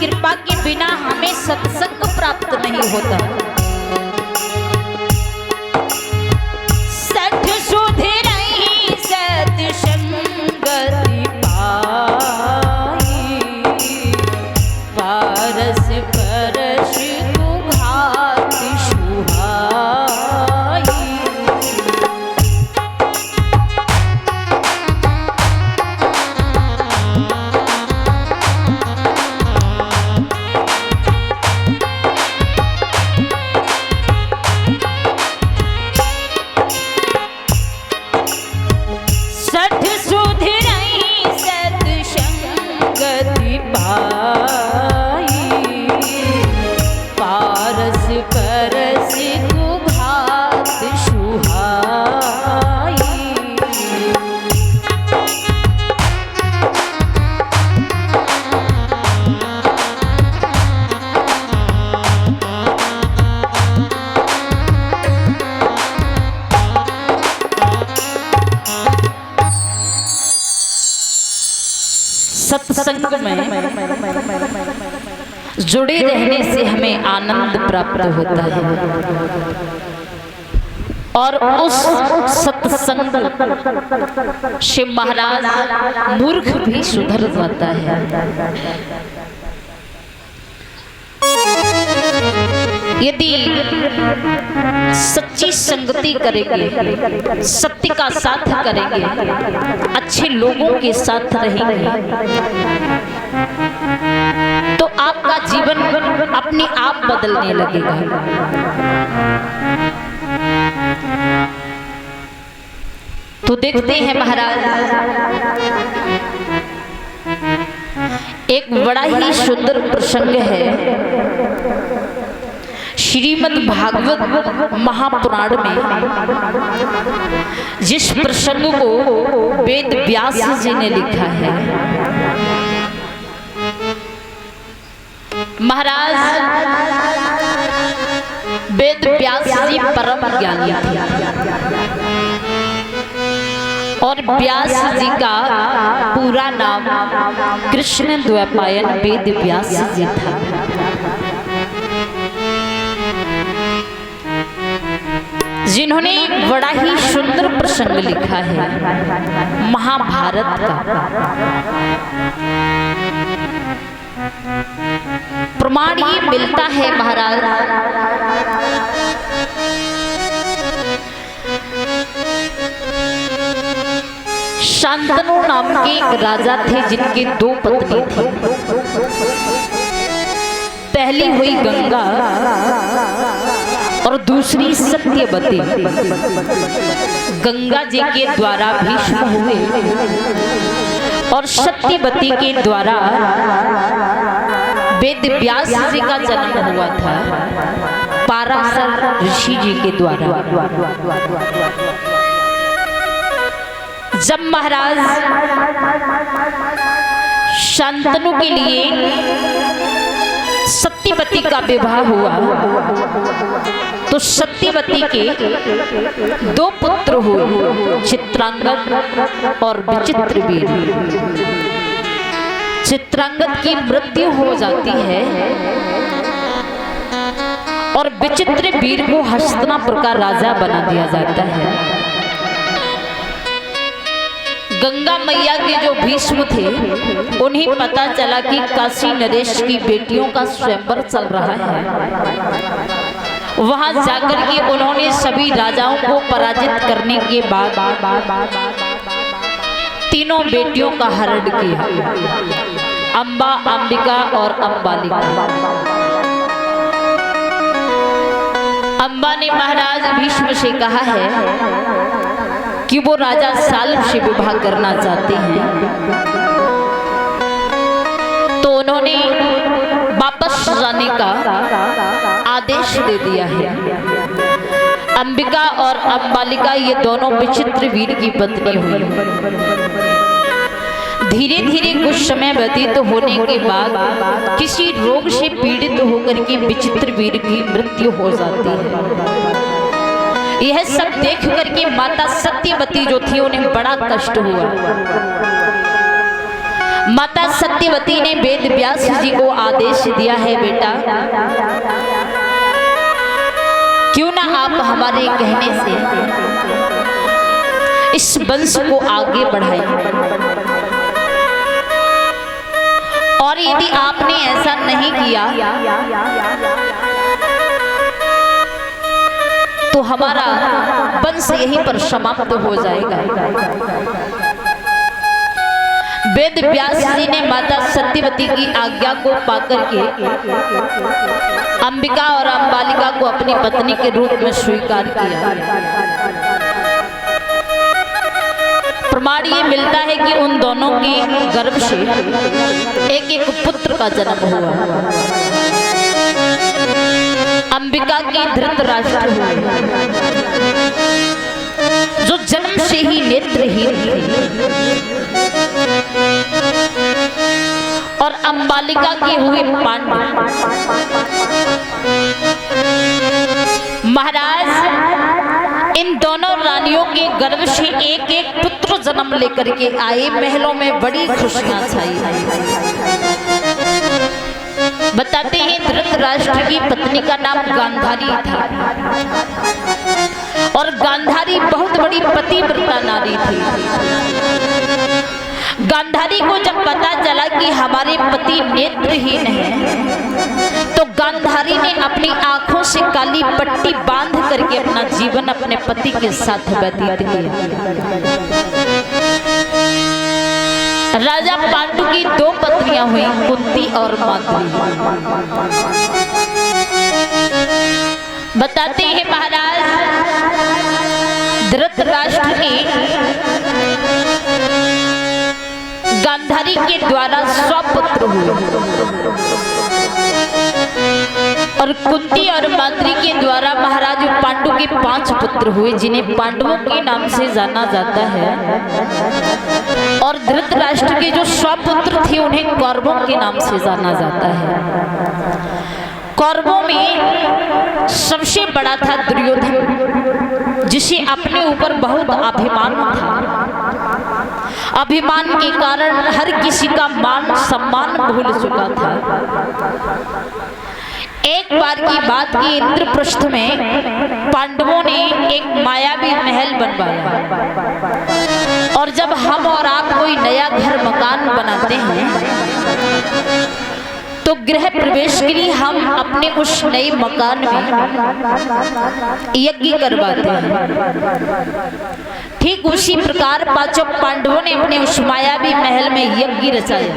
कृपा के बिना हमें सत्संग प्राप्त नहीं होता। सठ सुधरई सत्संगति पाई, पारस परश कुघात सुहाई। सठ सुधरई सत्संगति पाई, पारस परस कुघात सुहाई। सत्संग में जुड़े रहने से हमें आनंद प्राप्त होता है और उस सत्संग से महाराज मूर्ख भी सुधर जाता है। यदि सच्ची संगति करेंगे, सत्य का साथ करेंगे, अच्छे लोगों के साथ रहेंगे, तो आपका जीवन अपने आप बदलने लगेगा। तो देखते हैं महाराज, एक बड़ा ही सुंदर प्रसंग है श्रीमद् भागवत महापुराण में, जिस प्रसंग को वेद व्यास जी ने लिखा है। महाराज वेद व्यास जी परम ज्ञानी थे और व्यास जी का पूरा नाम कृष्ण द्वैपायन वेद व्यास जी था। जिन्होंने बड़ा ही सुंदर प्रसंग लिखा है महाभारत का। प्रमाण ये मिलता है महाराज, शांतनु नाम के एक राजा थे जिनके दो पत्नी थी। पहली हुई गंगा और दूसरी सत्यवती। गंगा जी के द्वारा भीष्म हुए और सत्यवती के द्वारा वेद व्यास जी का जन्म हुआ था, पाराशर ऋषि जी के द्वारा। जब महाराज शांतनु के लिए सत्यवती का विवाह हुआ तो सत्यवती के दो पुत्र हुए, चित्रांगद और विचित्रवीर। चित्रांगद की मृत्यु हो जाती है और विचित्रवीर को हस्तिनापुर का राजा बना दिया जाता है। गंगा मैया के जो भीष्म थे उन्हें पता चला कि काशी नरेश की बेटियों का स्वयंवर चल रहा है। वहां जाकर के उन्होंने सभी राजाओं को पराजित करने के बाद तीनों बेटियों का हरण किया, अंबा, अंबिका और अंबालिका। अंबा ने महाराज भीष्म से कहा है कि वो राजा साल्व से विवाह करना चाहते हैं, तो उन्होंने वापस जाने का आदेश दे दिया है। अंबिका और अंबालिका ये दोनों विचित्रवीर की पत्नी हुई। धीरे धीरे कुछ समय व्यतीत होने के बाद किसी रोग से पीड़ित होकर के विचित्रवीर की मृत्यु हो जाती है। यह सब देख करके माता सत्यवती जो थी उन्हें बड़ा कष्ट हुआ। माता सत्यवती ने वेद व्यास जी को आदेश दिया है, बेटा क्यों ना आप हमारे कहने से इस वंश को आगे बढ़ाएं, और यदि आपने ऐसा नहीं किया तो हमारा वंश यहीं पर समाप्त हो जाएगा। वेद व्यास जी ने माता सत्यवती की आज्ञा को पाकर के अंबिका और अंबालिका को अपनी पत्नी के रूप में स्वीकार किया। प्रमाण ये मिलता है कि उन दोनों के गर्भ से एक एक पुत्र का जन्म हुआ। अंबिका की धृतराष्ट्र हुए जो जन्म से ही नेत्रहीन थे, और अंबालिका की हुई पांडु। महाराज इन दोनों रानियों के गर्भ से एक एक पुत्र जन्म लेकर के आए। महलों में बड़ी खुशियां छाई। बताते हैं धृतराष्ट्र की पत्नी का नाम गांधारी था, और गांधारी बहुत बड़ी पतिव्रता नारी थी। गांधारी को जब पता चला कि हमारे पति नेत्रहीन हैं, तो गांधारी ने अपनी आंखों से काली पट्टी बांध करके अपना जीवन अपने पति के साथ व्यतीत किया। राजा पांडु की दो पत्नियां हुई, कुंती और माद्री। बताते हैं महाराज धृतराष्ट्र ने गांधारी के द्वारा स्वपुत्र हुए, और कुंती और माद्री के द्वारा महाराज पांडु के 5 पुत्र हुए, जिन्हें पांडवों के नाम से जाना जाता है। और धृतराष्ट्र के जो स्वपुत्र थे उन्हें कौरवों के नाम से जाना जाता है। कौरवों में सबसे बड़ा था दुर्योधन, जिसे अपने ऊपर बहुत अभिमान था। अभिमान के कारण हर किसी का मान सम्मान भूल चुका था। एक बार की बात की, इंद्रप्रस्थ में पांडवों ने एक मायावी महल बनवाया, और जब हम और आप कोई नया घर मकान बनाते हैं तो गृह प्रवेश के लिए हम अपने उस नए मकान में यज्ञ करवाते हैं। ठीक उसी प्रकार पांचों पांडवों ने अपने उस मायावी महल में यज्ञ रचाया।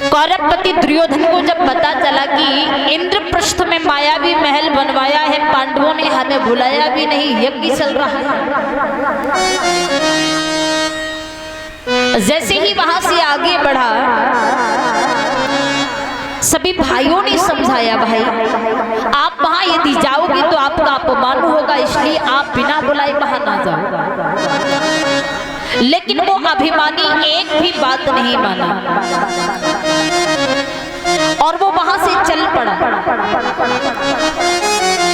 कौरवपति दुर्योधन को जब पता चला कि इंद्रप्रस्थ में मायावी महल बनवाया है, पांडवों ने हमें बुलाया भी नहीं, यज्ञ चल रहा है। जैसे ही वहां से आगे बढ़ा, सभी भाइयों ने समझाया, भाई आप वहां यदि जाओगे तो आपका अपमान होगा, इसलिए आप बिना बुलाए वहां ना जाओ। लेकिन वो अभिमानी एक भी बात नहीं माना, और वो वहां से चल पड़ा।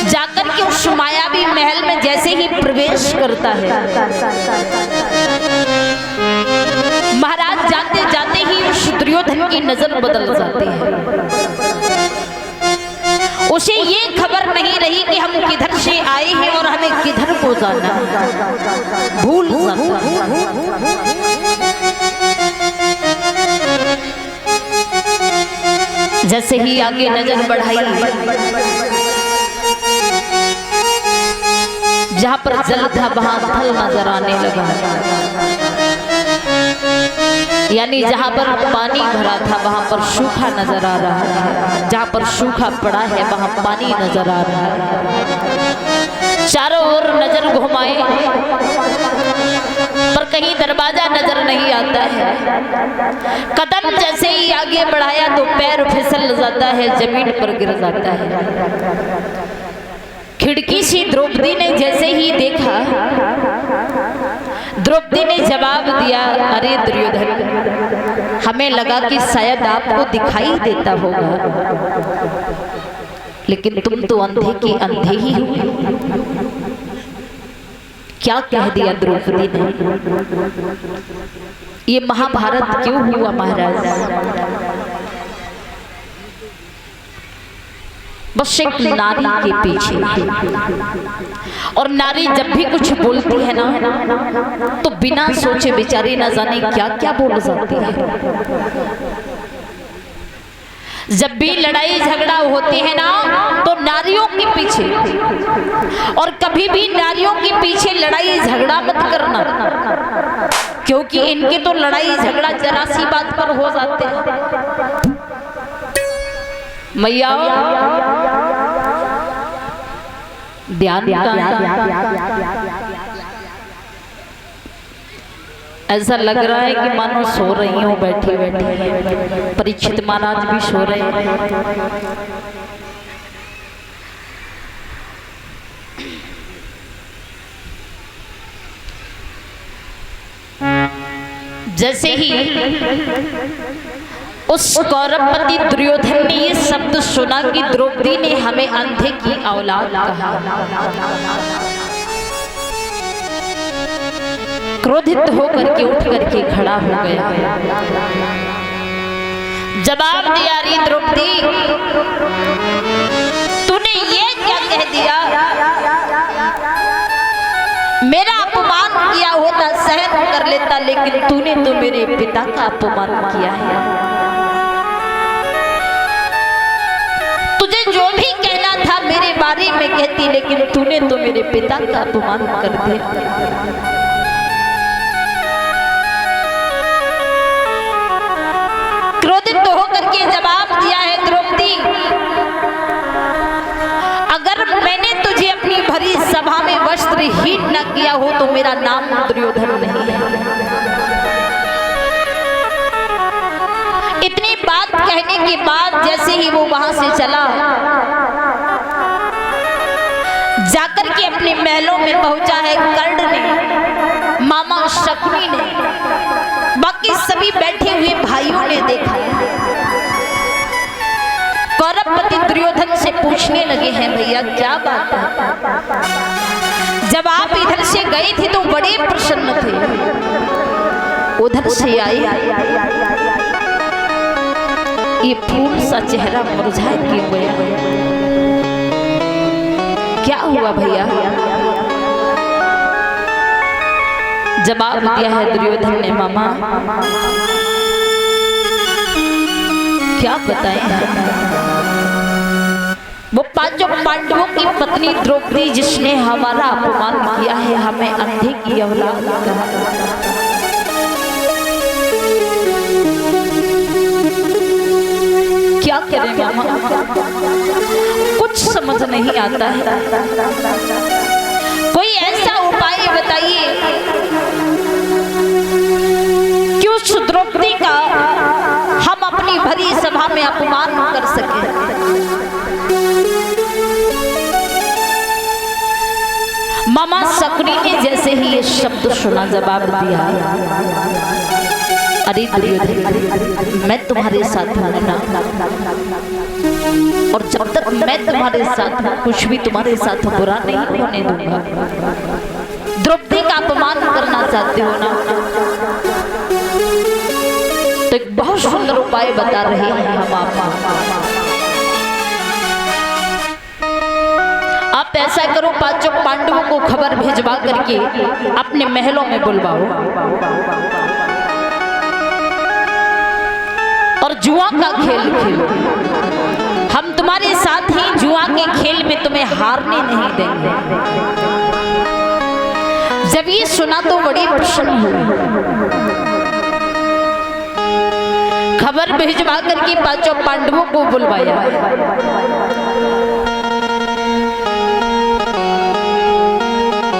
जाकर के उस मायावी महल में जैसे ही प्रवेश करता है, महाराज जाते जाते ही उस दुर्योधन की नजर बदल जाती है। उसे ये खबर नहीं रही कि हम किधर से आए हैं और हमें किधर को जाना, भूल जाता। जैसे ही आगे नजर बढ़ाई, जहां पर जल था वहां थल नजर आने लगा, यानी जहां पर पानी भरा था वहां पर सूखा नजर आ रहा है, जहां पर सूखा पड़ा है वहां पानी नजर आ रहा है। चारों ओर नजर घुमाए पर कहीं दरवाजा नजर नहीं आता है। कदम जैसे ही आगे बढ़ाया तो पैर फिसल जाता है, जमीन पर गिर जाता है। खिड़की से द्रौपदी ने जैसे ही देखा, द्रौपदी ने जवाब दिया, अरे दुर्योधन, हमें लगा कि शायद आपको दिखाई देता होगा, लेकिन तुम तो अंधे के अंधे ही हो। क्या कह दिया द्रौपदी ने? ये महाभारत क्यों हुआ महाराज? बस एक नारी के पीछे। और नारी जब भी कुछ बोलती है ना तो बिना सोचे बेचारी न जाने क्या क्या बोल जाती है। जब भी लड़ाई झगड़ा होते हैं ना तो नारियों के पीछे, और कभी भी नारियों के पीछे लड़ाई झगड़ा मत करना, क्योंकि इनके तो लड़ाई झगड़ा जरा सी बात पर हो जाते हैं। मैया ध्यान, ऐसा लग रहा है कि मानो सो रही हो बैठी बैठी। परीक्षित महाराज भी सो रहे हैं। जैसे ही उस कौरवपति दुर्योधन ने ये शब्द सुना कि द्रौपदी ने हमें अंधे की औलाद कहा, क्रोधित होकर के उठ करके खड़ा हो गया। जवाब दिया, रे द्रौपदी तूने ये क्या कह दिया? मेरा अपमान किया होता सहन कर लेता, लेकिन तूने तो मेरे पिता का अपमान किया है। तुझे जो भी कहना था मेरे बारे में कहती, लेकिन तूने तो मेरे पिता का अपमान कर दिया। क्रोधित होकर के जवाब दिया है, द्रौपदी अगर मैंने तुझे अपनी भरी सभा में वस्त्रहीन न किया हो तो मेरा नाम दुर्योधन नहीं है। इतनी बात कहने के बाद जैसे ही वो वहां से चला, जाकर के अपने महलों में पहुंचा है कर्ण ने, मामा शकुनी ने, बाकी सभी बैठे हुए भाइयों ने देखा। कौरवपति दुर्योधन से पूछने लगे हैं, भैया क्या बात है? जब आप इधर से गए थे तो बड़े प्रसन्न थे, उधर से आए ये फूल सा चेहरा मुरझाए क्यों गया? क्या हुआ भैया? जवाब दिया है दुर्योधन ने, मामा क्या बताएं? वो पांचों पांडवों की पत्नी द्रौपदी जिसने हमारा अपमान किया है, हमें अंधे की औलाद कहा। क्या करें मामा, कुछ समझ नहीं आता है। कोई ऐसा उपाय बताइए कि उस द्रौपदी का हम अपनी भरी सभा में अपमान कर सके। मामा शकुनी ने जैसे ही ये शब्द सुना जवाब दिया, अरे दुर्योधन मैं तुम्हारे साथ हूं ना, और जब तक मैं तुम्हारे साथ हूं कुछ भी तुम्हारे साथ बुरा नहीं होने दूंगा। द्रौपदी का अपमान करना चाहते हो ना, तो एक बहुत सुंदर उपाय बता रहे हैं हम आपको। आप ऐसा करो, पांचों पांडवों को खबर भिजवा करके अपने महलों में बुलवाओ और जुआ का खेल खेलो। हम तुम्हारे साथ ही जुआ के खेल में तुम्हें हारने नहीं देंगे। जब ये सुना तो बड़ी प्रसन्न हुई। खबर भिजवा करके पांचों पांडवों को बुलवाया।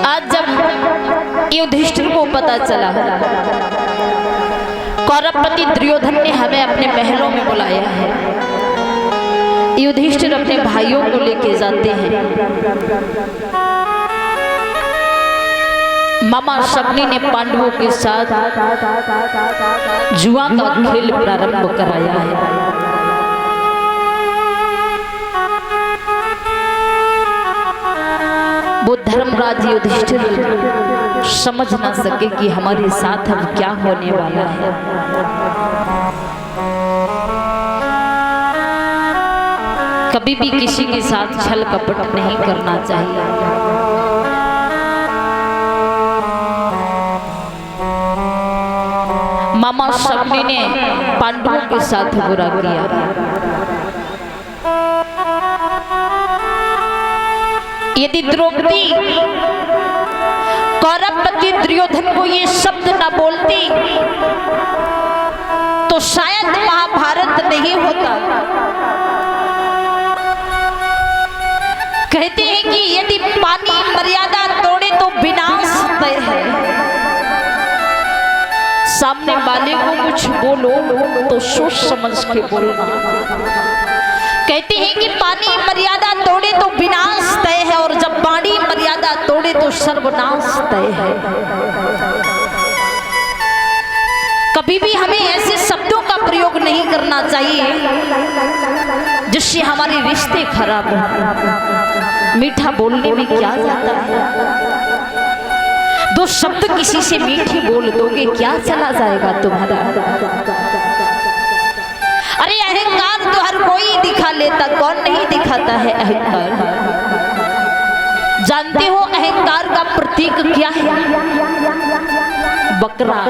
आज जब युधिष्ठिर को पता चला कौरवपति दुर्योधन ने हमें अपने महलों में बुलाया है, युधिष्ठिर अपने भाइयों को लेके जाते हैं। मामा शकुनी ने पांडवों के साथ जुआ का खेल प्रारंभ कराया है। वो धर्मराज युधिष्ठिर समझ ना सके कि हमारे साथ अब क्या होने वाला है। कभी भी किसी के साथ छल कपट नहीं करना चाहिए। मामा शकुनी ने पांडवों के साथ बुरा किया। यदि द्रौपदी कौरवपति दुर्योधन को ये शब्द ना बोलती तो शायद महाभारत नहीं होता। कहते हैं कि यदि पानी मर्यादा तोड़े तो विनाश तय है। सामने वाले को कुछ बोलो तो सोच समझ के बोलना। कहते हैं कि पानी मर्यादा तोड़े तो विनाश तय है, और जब वाणी मर्यादा तोड़े तो सर्वनाश तय है। कभी भी हमें ऐसे शब्दों का प्रयोग नहीं करना चाहिए जिससे हमारे रिश्ते खराब हो। मीठा बोलने में क्या जाता है? दो शब्द किसी से मीठे बोल दोगे, क्या चला जाएगा तुम्हारा? अरे अहंकार तो हर कोई दिखा लेता, कौन नहीं दिखाता है अहंकार? जानते हो अहंकार का प्रतीक क्या है? बकरा,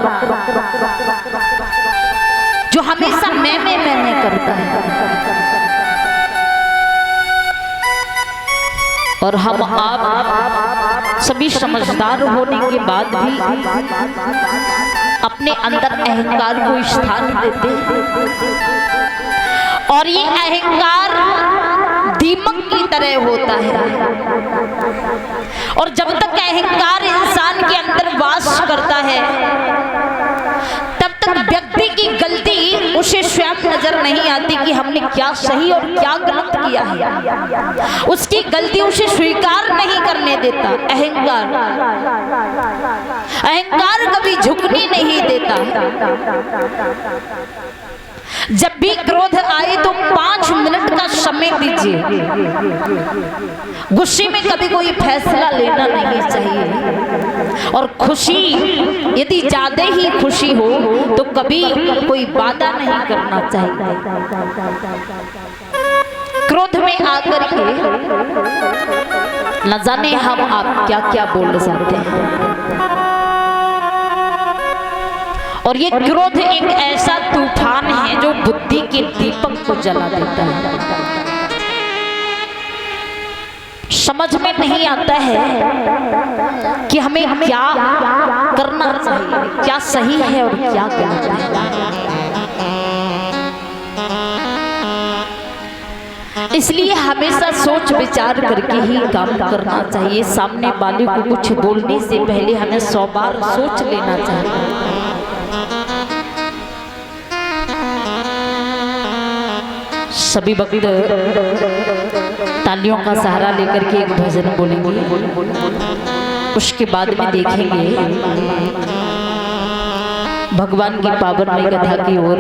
जो हमेशा मैं करता है। और हम आप सभी समझदार होने के बाद भी अपने अंदर अहंकार को स्थान देते हैं। और ये अहंकार दीमक की तरह होता है, और जब तक अहंकार इंसान के अंदर वास करता है तब तक व्यक्ति की गलती उसे स्वयं नजर नहीं आती कि हमने क्या सही और क्या गलत किया है। उसकी गलती उसे स्वीकार नहीं करने देता। अहंकार कभी झुकने नहीं देता। जब भी क्रोध आए तो 5 मिनट का समय दीजिए। गुस्से में कभी कोई फैसला लेना नहीं चाहिए। और खुशी, यदि ज्यादा ही खुशी हो तो कभी कोई वादा नहीं करना चाहिए। क्रोध में आकर के न जाने हम आप क्या क्या बोल जाते हैं। और ये क्रोध एक ऐसा तूफान है जो बुद्धि के दीपक को जला देता है। समझ में नहीं आता है कि हमें क्या करना चाहिए, क्या सही है और क्या गलत है। इसलिए हमेशा सोच विचार करके ही काम करना चाहिए। सामने वाले को कुछ बोलने से पहले हमें 100 बार सोच लेना चाहिए। सभी भक्त तालियों का सहारा लेकर के एक भजन बोलेंगे। उसके बाद में देखेंगे भगवान की पावनमय कथा की ओर।